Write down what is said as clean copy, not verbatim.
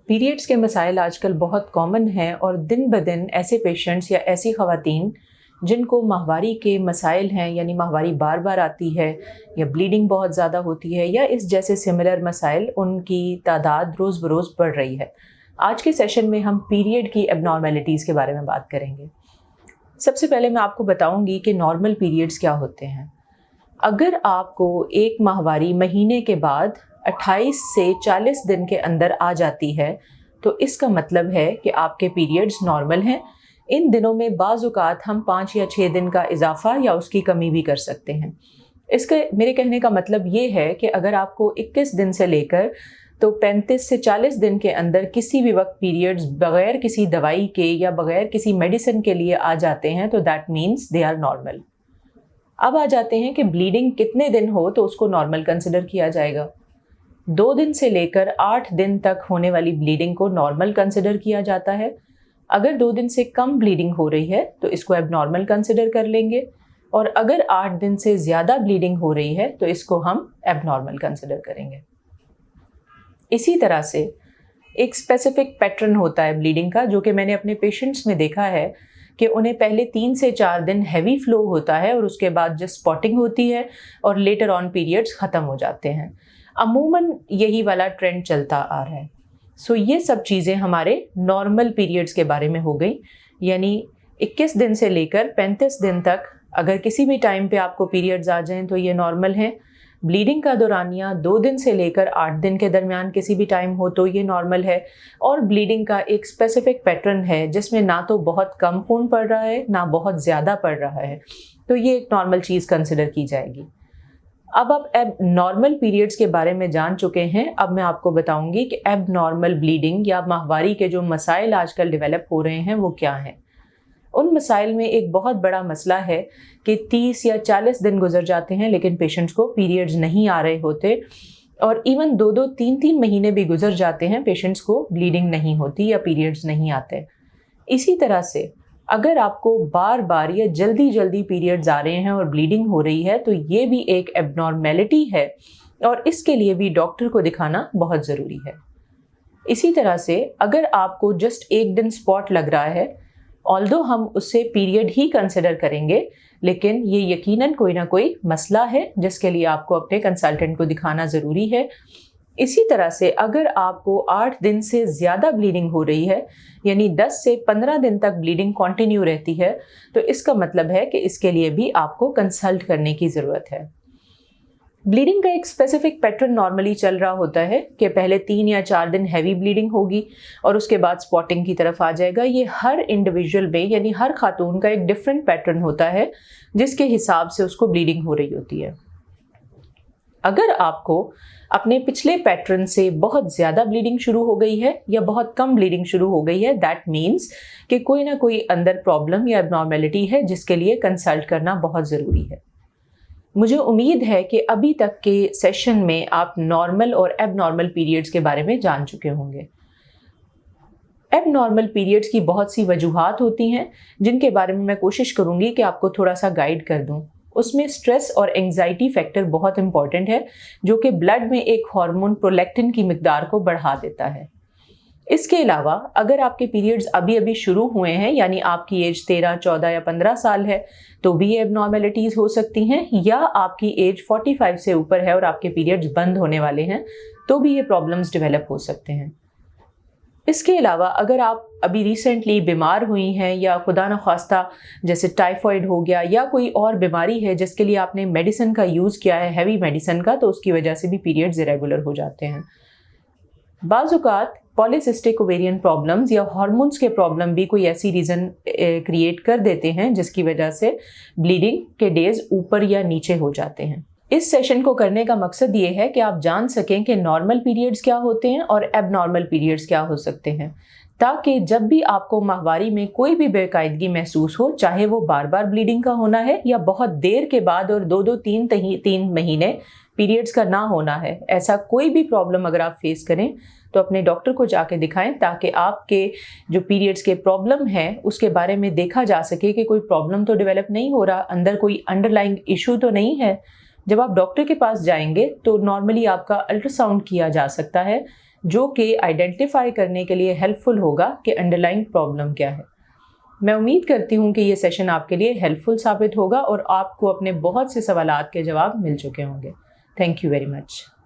Periods के मसाइल आजकल बहुत कॉमन हैं और दिन ब दिन ऐसे पेशेंट्स या ऐसी ख़वातीन जिनको माहवारी के मसाइल हैं, यानी माहवारी बार बार आती है या ब्लीडिंग बहुत ज़्यादा होती है या इस जैसे सिमिलर मसाइल, उनकी तादाद रोज़ बरोज़ बढ़ रही है। आज के सेशन में हम पीरियड की एबनॉर्मेलिटीज़ के बारे में बात करेंगे। सबसे पहले मैं आपको बताऊंगी कि नॉर्मल पीरियड्स क्या होते हैं। अगर आपको एक माहवारी महीने के बाद 28 से 40 दिन के अंदर आ जाती है तो इसका मतलब है कि आपके पीरियड्स नॉर्मल हैं। इन दिनों में बाज़ औक़ात हम 5 या 6 दिन का इजाफ़ा या उसकी कमी भी कर सकते हैं। इसके मेरे कहने का मतलब ये है कि अगर आपको 21 दिन से लेकर तो 35 से 40 दिन के अंदर किसी भी वक्त पीरियड्स बग़ैर किसी दवाई के या बग़ैर किसी मेडिसिन के लिए आ जाते हैं तो that means they are normal. अब आ जाते हैं कि ब्लीडिंग कितने दिन हो तो उसको नॉर्मल कंसिडर किया जाएगा। 2 दिन से लेकर 8 दिन तक होने वाली ब्लीडिंग को नॉर्मल कंसिडर किया जाता है। अगर 2 दिन से कम ब्लीडिंग हो रही है तो इसको एबनॉर्मल कंसिडर कर लेंगे, और अगर 8 दिन से ज़्यादा ब्लीडिंग हो रही है तो इसको हम एबनॉर्मल कंसिडर करेंगे। इसी तरह से एक स्पेसिफिक पैटर्न होता है ब्लीडिंग का, जो कि मैंने अपने पेशेंट्स में देखा है कि उन्हें पहले 3 से 4 दिन हैवी फ्लो होता है और उसके बाद जस्ट स्पॉटिंग होती है और लेटर ऑन पीरियड्स ख़त्म हो जाते हैं। अमूमन यही वाला ट्रेंड चलता आ रहा है। सो ये सब चीज़ें हमारे नॉर्मल पीरियड्स के बारे में हो गई, यानी 21 दिन से लेकर 35 दिन तक अगर किसी भी टाइम पे आपको पीरियड्स आ जाएं तो ये नॉर्मल है। ब्लीडिंग का दौरानिया 2 दिन से लेकर 8 दिन के दरमियान किसी भी टाइम हो तो ये नॉर्मल है, और ब्लीडिंग का एक स्पेसिफिक पैटर्न है जिसमें ना तो बहुत कम खून पड़ रहा है ना बहुत ज़्यादा पड़ रहा है, तो ये एक नॉर्मल चीज़ कंसिडर की जाएगी। अब आप एब नॉर्मल पीरियड्स के बारे में जान चुके हैं। अब मैं आपको बताऊंगी कि एब नॉर्मल ब्लीडिंग या माहवारी के जो मसाइल आजकल डेवलप हो रहे हैं वो क्या हैं। उन मसाइल में एक बहुत बड़ा मसला है कि 30 या 40 दिन गुजर जाते हैं लेकिन पेशेंट्स को पीरियड्स नहीं आ रहे होते, और इवन 2-2, 3-3 महीने भी गुजर जाते हैं, पेशेंट्स को ब्लीडिंग नहीं होती या पीरियड्स नहीं आते। इसी तरह से अगर आपको बार बार या जल्दी जल्दी पीरियड्स आ रहे हैं और ब्लीडिंग हो रही है तो ये भी एक एबनॉर्मेलिटी है और इसके लिए भी डॉक्टर को दिखाना बहुत ज़रूरी है। इसी तरह से अगर आपको जस्ट एक दिन स्पॉट लग रहा है, ऑल्दो हम उससे पीरियड ही कंसिडर करेंगे, लेकिन ये यकीनन कोई ना कोई मसला है जिसके लिए आपको अपने कंसल्टेंट को दिखाना ज़रूरी है। इसी तरह से अगर आपको 8 दिन से ज़्यादा ब्लीडिंग हो रही है, यानी 10 से 15 दिन तक ब्लीडिंग कंटिन्यू रहती है, तो इसका मतलब है कि इसके लिए भी आपको कंसल्ट करने की ज़रूरत है। ब्लीडिंग का एक स्पेसिफिक पैटर्न नॉर्मली चल रहा होता है कि पहले 3 या 4 दिन हैवी ब्लीडिंग होगी और उसके बाद स्पॉटिंग की तरफ आ जाएगा। ये हर इंडिविजुअल में, यानी हर खातून का एक डिफरेंट पैटर्न होता है जिसके हिसाब से उसको ब्लीडिंग हो रही होती है। अगर आपको अपने पिछले पैटर्न से बहुत ज़्यादा ब्लीडिंग शुरू हो गई है या बहुत कम ब्लीडिंग शुरू हो गई है, दैट मीन्स कि कोई ना कोई अंदर प्रॉब्लम या एबनॉर्मेलिटी है जिसके लिए कंसल्ट करना बहुत ज़रूरी है। मुझे उम्मीद है कि अभी तक के सेशन में आप नॉर्मल और एबनॉर्मल पीरियड्स के बारे में जान चुके होंगे। एबनॉर्मल पीरियड्स की बहुत सी वजूहात होती हैं जिनके बारे में मैं कोशिश करूँगी कि आपको थोड़ा सा गाइड कर दूँ। उसमें स्ट्रेस और एंग्जाइटी फैक्टर बहुत इंपॉर्टेंट है, जो कि ब्लड में एक हार्मोन प्रोलैक्टिन की मिकदार को बढ़ा देता है। इसके अलावा अगर आपके पीरियड्स अभी अभी शुरू हुए हैं, यानी आपकी एज 13, 14 या 15 साल है, तो भी ये एबनॉर्मेलिटीज़ हो सकती हैं, या आपकी एज 45 से ऊपर है और आपके पीरियड्स बंद होने वाले हैं तो भी ये प्रॉब्लम्स डेवलप हो सकते हैं। इसके अलावा अगर आप अभी रिसेंटली बीमार हुई हैं या खुदा न खास्ता जैसे टाइफाइड हो गया या कोई और बीमारी है जिसके लिए आपने मेडिसिन का यूज़ किया है, हैवी मेडिसिन का, तो उसकी वजह से भी पीरियड्स इरेगुलर हो जाते हैं। बाज़ औक़ात पॉलीसिस्टिक ओवेरियन प्रॉब्लम्स या हार्मोन्स के प्रॉब्लम भी कोई ऐसी रीज़न क्रिएट कर देते हैं जिसकी वजह से ब्लीडिंग के डेज ऊपर या नीचे हो जाते हैं। इस सेशन को करने का मकसद ये है कि आप जान सकें कि नॉर्मल पीरियड्स क्या होते हैं और एबनॉर्मल पीरियड्स क्या हो सकते हैं, ताकि जब भी आपको माहवारी में कोई भी बेकायदगी महसूस हो, चाहे वो बार बार ब्लीडिंग का होना है या बहुत देर के बाद और 2-2, 3 महीने पीरियड्स का ना होना है, ऐसा कोई भी प्रॉब्लम अगर आप फेस करें तो अपने डॉक्टर को जाके दिखाएं, ताकि आपके जो पीरियड्स के प्रॉब्लम है उसके बारे में देखा जा सके कि कोई प्रॉब्लम तो डेवलप नहीं हो रहा, अंदर कोई अंडरलाइंग इशू तो नहीं है। जब आप डॉक्टर के पास जाएंगे तो नॉर्मली आपका अल्ट्रासाउंड किया जा सकता है جو کہ آئیڈینٹیفائی کرنے کے لیے ہیلپ فل ہوگا کہ انڈرلائنگ پرابلم کیا ہے۔ میں امید کرتی ہوں کہ یہ سیشن آپ کے لیے ہیلپ فل ثابت ہوگا اور آپ کو اپنے بہت سے سوالات کے جواب مل چکے ہوں گے۔ Thank you very much.